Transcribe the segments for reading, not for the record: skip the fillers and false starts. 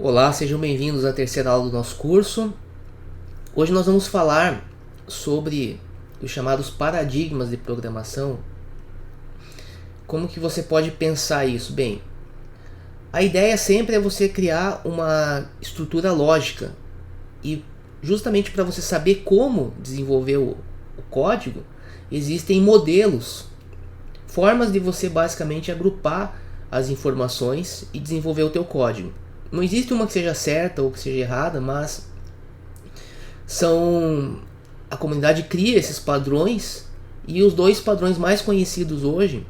Olá, sejam bem-vindos à terceira aula do nosso curso. Hoje nós vamos falar sobre os chamados paradigmas de programação. Como que você pode pensar isso? Bem, a ideia sempre é você criar uma estrutura lógica e justamente para você saber como desenvolver o código, existem modelos, formas de você basicamente agrupar as informações e desenvolver o teu código. Não existe uma que seja certa ou que seja errada, mas a comunidade cria esses padrões, e os dois padrões mais conhecidos hoje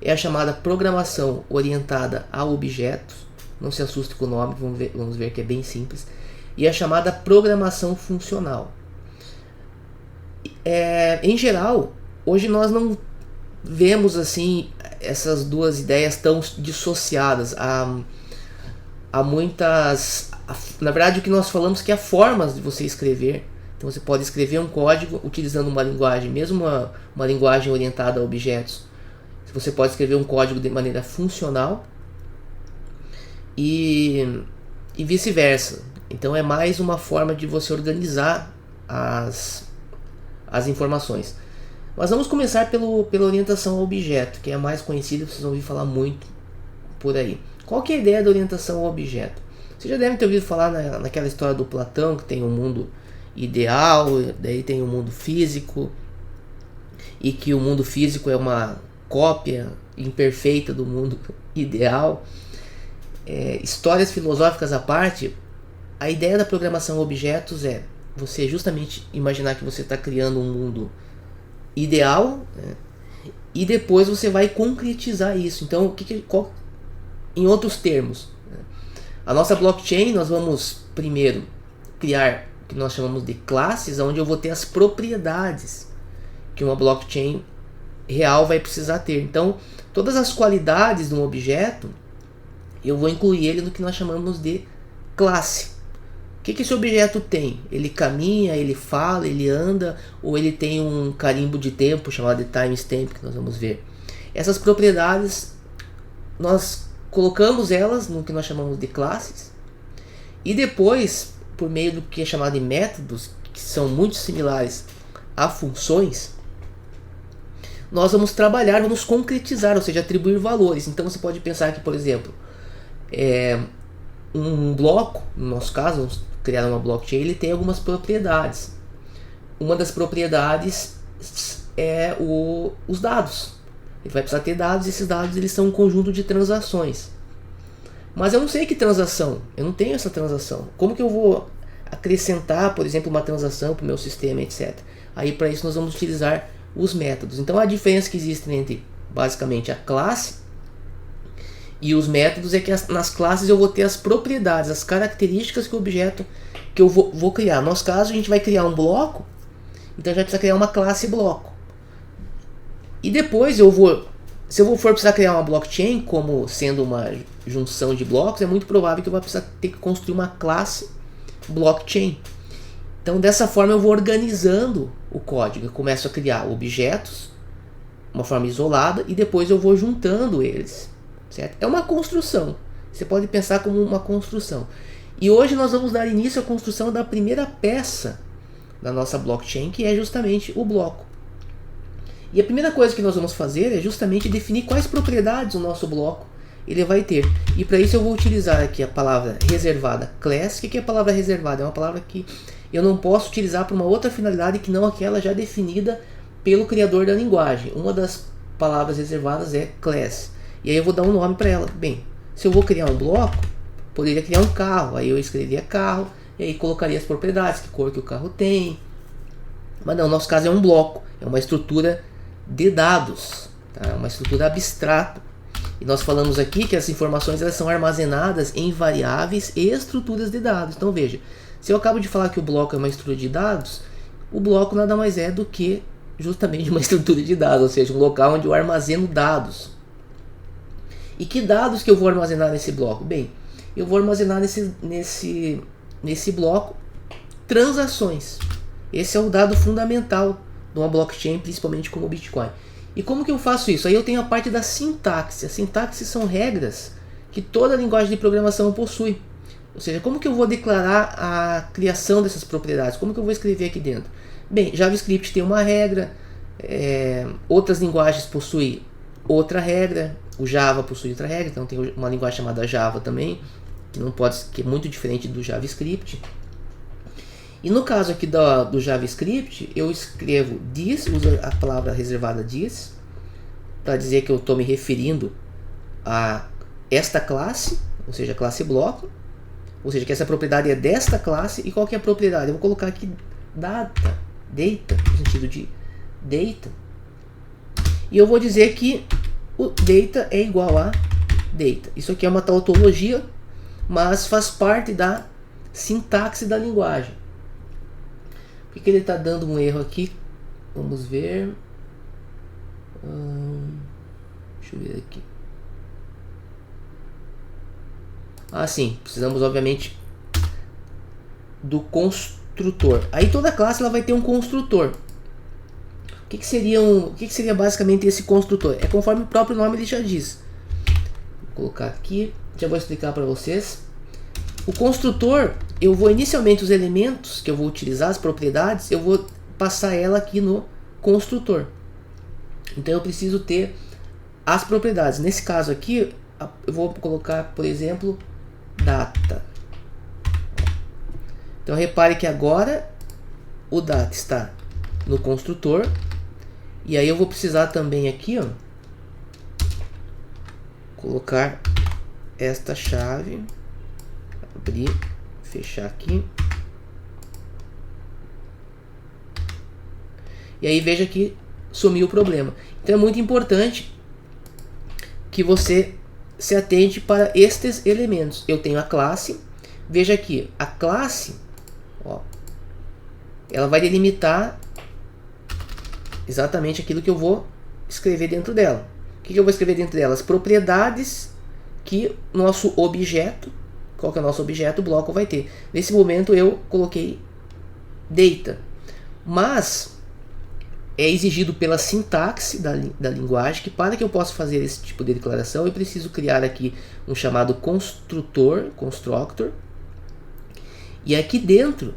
é a chamada programação orientada a objetos. Não se assuste com o nome, vamos ver que é bem simples. E a chamada programação funcional. Em geral, hoje nós não vemos assim essas duas ideias tão dissociadas. Há muitas... Na verdade, o que nós falamos que há formas de você escrever. Então você pode escrever um código utilizando uma linguagem, mesmo uma linguagem orientada a objetos. Você pode escrever um código de maneira funcional e vice-versa. Então é mais uma forma de você organizar as informações. Mas vamos começar pela orientação ao objeto, que é a mais conhecida, vocês vão ouvir falar muito por aí. Qual que é a ideia da orientação ao objeto? Você já deve ter ouvido falar naquela história do Platão, que tem um mundo ideal, daí tem um mundo físico, e que o mundo físico é uma cópia imperfeita do mundo ideal. Histórias filosóficas à parte, a ideia da programação a objetos é você justamente imaginar que você está criando um mundo ideal, né? E depois você vai concretizar isso. Então, em outros termos, a nossa blockchain, nós vamos primeiro criar o que nós chamamos de classes, onde eu vou ter as propriedades que uma blockchain real vai precisar ter. Então, todas as qualidades de um objeto, eu vou incluir ele no que nós chamamos de classe. O que esse objeto tem? Ele caminha, ele fala, ele anda, ou ele tem um carimbo de tempo chamado de timestamp, que nós vamos ver. Essas propriedades, nós colocamos elas no que nós chamamos de classes, e depois, por meio do que é chamado de métodos, que são muito similares a funções, nós vamos trabalhar, vamos concretizar, ou seja, atribuir valores. Então você pode pensar que, por exemplo, um bloco, no nosso caso, vamos criar uma blockchain, ele tem algumas propriedades. Uma das propriedades é os dados. Ele vai precisar ter dados, e esses dados eles são um conjunto de transações. Mas eu não sei que transação, eu não tenho essa transação. Como que eu vou acrescentar, por exemplo, uma transação para o meu sistema, etc. Aí para isso nós vamos utilizar os métodos. Então a diferença que existe entre basicamente a classe e os métodos é que nas classes eu vou ter as propriedades, as características que o objeto que eu vou criar. No nosso caso a gente vai criar um bloco, então a gente vai precisar criar uma classe bloco. E depois se eu for precisar criar uma blockchain como sendo uma junção de blocos, é muito provável que eu vou precisar ter que construir uma classe blockchain. Então dessa forma eu vou organizando o código. Eu começo a criar objetos de uma forma isolada e depois eu vou juntando eles. Certo? É uma construção. Você pode pensar como uma construção. E hoje nós vamos dar início à construção da primeira peça da nossa blockchain, que é justamente o bloco. E a primeira coisa que nós vamos fazer é justamente definir quais propriedades o nosso bloco ele vai ter. E para isso eu vou utilizar aqui a palavra reservada class. O que é a palavra reservada? É uma palavra que eu não posso utilizar para uma outra finalidade que não aquela já definida pelo criador da linguagem. Uma das palavras reservadas é class. E aí eu vou dar um nome para ela. Bem, se eu vou criar um bloco, poderia criar um carro. Aí eu escreveria carro e aí colocaria as propriedades, que cor que o carro tem. Mas não, no nosso caso é um bloco. É uma estrutura de dados, tá? É uma estrutura abstrata. E nós falamos aqui que as informações elas são armazenadas em variáveis e estruturas de dados. Então veja, se eu acabo de falar que o bloco é uma estrutura de dados, o bloco nada mais é do que justamente uma estrutura de dados, ou seja, um local onde eu armazeno dados. E que dados que eu vou armazenar nesse bloco? Bem, eu vou armazenar nesse bloco transações. Esse é o dado fundamental de uma blockchain, principalmente como o Bitcoin. E como que eu faço isso? Aí eu tenho a parte da sintaxe. A sintaxe são regras que toda linguagem de programação possui. Ou seja, como que eu vou declarar a criação dessas propriedades? Como que eu vou escrever aqui dentro? Bem, JavaScript tem uma regra, outras linguagens possuem outra regra, o Java possui outra regra, então tem uma linguagem chamada Java também, que é muito diferente do JavaScript. E no caso aqui do JavaScript, eu escrevo this, uso a palavra reservada this, para dizer que eu estou me referindo a esta classe, ou seja, a classe bloco, ou seja, que essa propriedade é desta classe. E qual que é a propriedade? Eu vou colocar aqui data, no sentido de data, e eu vou dizer que o data é igual a data. Isso aqui é uma tautologia, mas faz parte da sintaxe da linguagem. Por que ele está dando um erro aqui? Vamos ver. Deixa eu ver aqui. Sim, precisamos obviamente do construtor. Aí toda classe ela vai ter um construtor. O que seria basicamente esse construtor? É conforme o próprio nome ele já diz. Vou colocar aqui, já vou explicar para vocês. O construtor, eu vou inicialmente os elementos que eu vou utilizar, as propriedades, eu vou passar ela aqui no construtor. Então eu preciso ter as propriedades. Nesse caso aqui, eu vou colocar, por exemplo, data. Então repare que agora o data está no construtor. E aí eu vou precisar também aqui, colocar esta chave, abrir, fechar aqui. E aí veja que sumiu o problema. Então é muito importante que você se atente para estes elementos. Eu tenho a classe, veja aqui, a classe, ela vai delimitar exatamente aquilo que eu vou escrever dentro dela. O que eu vou escrever dentro dela? As propriedades que nosso objeto, qual que é o nosso objeto, o bloco vai ter. Nesse momento eu coloquei data, mas é exigido pela sintaxe da linguagem que para que eu possa fazer esse tipo de declaração eu preciso criar aqui um chamado constructor, e aqui dentro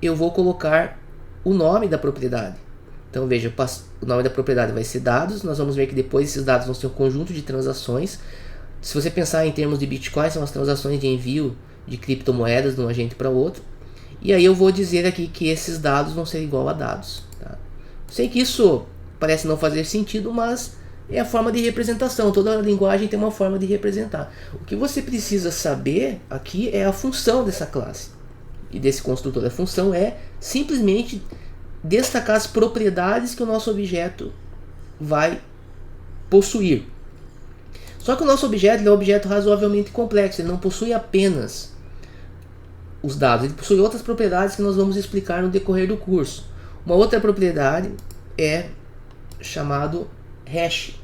eu vou colocar o nome da propriedade. Então veja, o nome da propriedade vai ser dados. Nós vamos ver que depois esses dados vão ser um conjunto de transações. Se você pensar em termos de Bitcoin, são as transações de envio de criptomoedas de um agente para outro. E aí eu vou dizer aqui que esses dados vão ser igual a dados. Tá? Sei que isso parece não fazer sentido, mas é a forma de representação. Toda linguagem tem uma forma de representar. O que você precisa saber aqui é a função dessa classe e desse construtor. A função é simplesmente destacar as propriedades que o nosso objeto vai possuir. Só que o nosso objeto é um objeto razoavelmente complexo, ele não possui apenas os dados, ele possui outras propriedades que nós vamos explicar no decorrer do curso. Uma outra propriedade é chamado hash.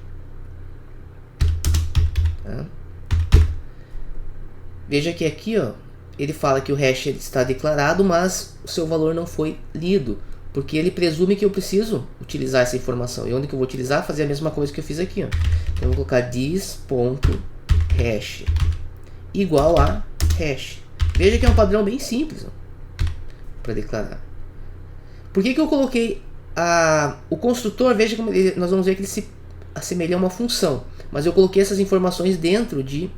Veja que aqui ele fala que o hash está declarado, mas o seu valor não foi lido, porque ele presume que eu preciso utilizar essa informação. E onde que eu vou utilizar? Fazer a mesma coisa que eu fiz aqui. Então eu vou colocar this.hash igual a hash. Veja que é um padrão bem simples para declarar. Por que eu coloquei o construtor? Veja como nós vamos ver que ele se assemelha a uma função. Mas eu coloquei essas informações dentro de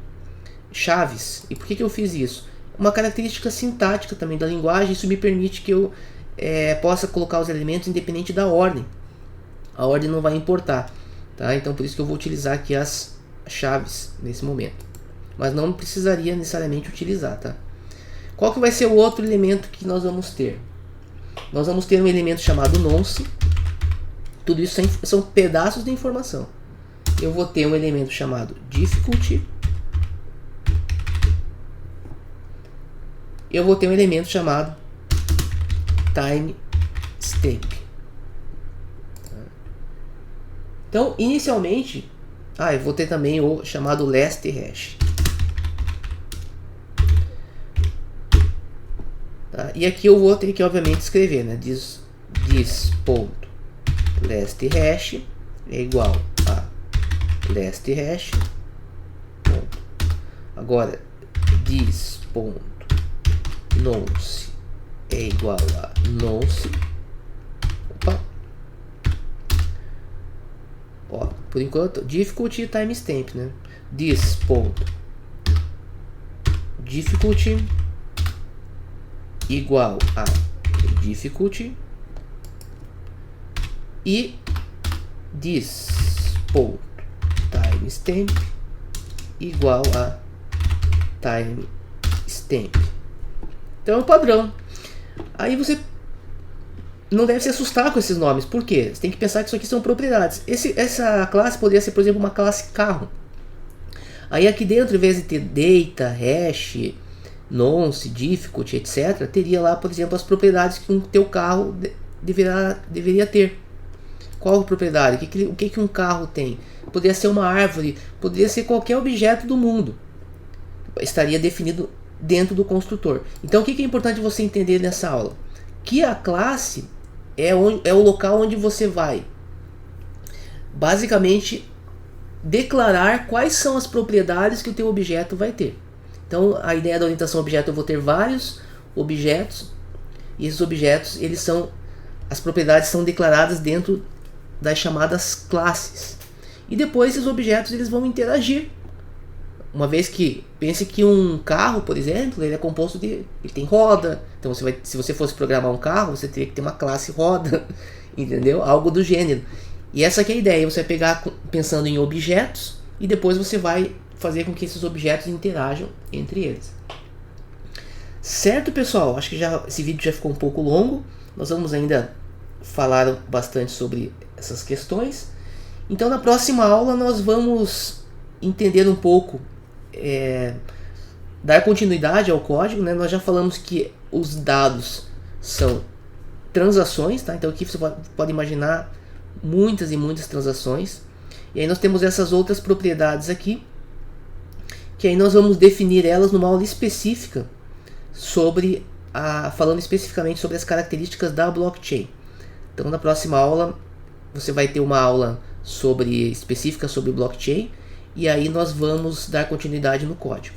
chaves. E por que eu fiz isso? Uma característica sintática também da linguagem. Isso me permite que eu possa colocar os elementos independente da ordem. A ordem não vai importar, tá? Então por isso que eu vou utilizar aqui as chaves nesse momento, mas não precisaria necessariamente utilizar, tá? Qual que vai ser o outro elemento que nós vamos ter? Nós vamos ter um elemento chamado nonce. Tudo isso são pedaços de informação. Eu vou ter um elemento chamado difficulty. Eu vou ter um elemento chamado timestamp. Então, inicialmente, eu vou ter também o chamado last hash. Tá? E aqui eu vou ter que, obviamente, escrever, né? This.last hash é igual a last hash. Ponto. Agora, this.last nonce é igual a nonce. Opa. Ó, por enquanto, difficulty timestamp, né? This ponto difficulty igual a difficulty e this ponto timestamp igual a timestamp. Então é o padrão. Aí você não deve se assustar com esses nomes. Por quê? Você tem que pensar que isso aqui são propriedades. Essa classe poderia ser, por exemplo, uma classe carro. Aí aqui dentro, em vez de ter data, hash, nonce, difficulty, etc., teria lá, por exemplo, as propriedades que um teu carro deveria ter. Qual a propriedade? O que um carro tem? Poderia ser uma árvore, poderia ser qualquer objeto do mundo. Estaria definido dentro do construtor. Então o que é importante você entender nessa aula? Que a classe é o local onde você vai basicamente declarar quais são as propriedades que o teu objeto vai ter. Então a ideia da orientação objeto, eu vou ter vários objetos e esses objetos, as propriedades são declaradas dentro das chamadas classes. E depois esses objetos eles vão interagir. Uma vez que, pense que um carro, por exemplo, ele é composto ele tem roda. Então se você fosse programar um carro, você teria que ter uma classe roda, entendeu? Algo do gênero. E essa que é a ideia, você vai pegar pensando em objetos e depois você vai fazer com que esses objetos interajam entre eles. Certo, pessoal? Acho que esse vídeo já ficou um pouco longo. Nós vamos ainda falar bastante sobre essas questões. Então na próxima aula nós vamos entender um pouco, dar continuidade ao código, né? Nós já falamos que os dados são transações, tá? Então aqui você pode imaginar muitas e muitas transações. E aí nós temos essas outras propriedades aqui, que aí nós vamos definir elas numa aula específica falando especificamente sobre as características da blockchain. Então na próxima aula você vai ter uma aula específica sobre blockchain, e aí nós vamos dar continuidade no código.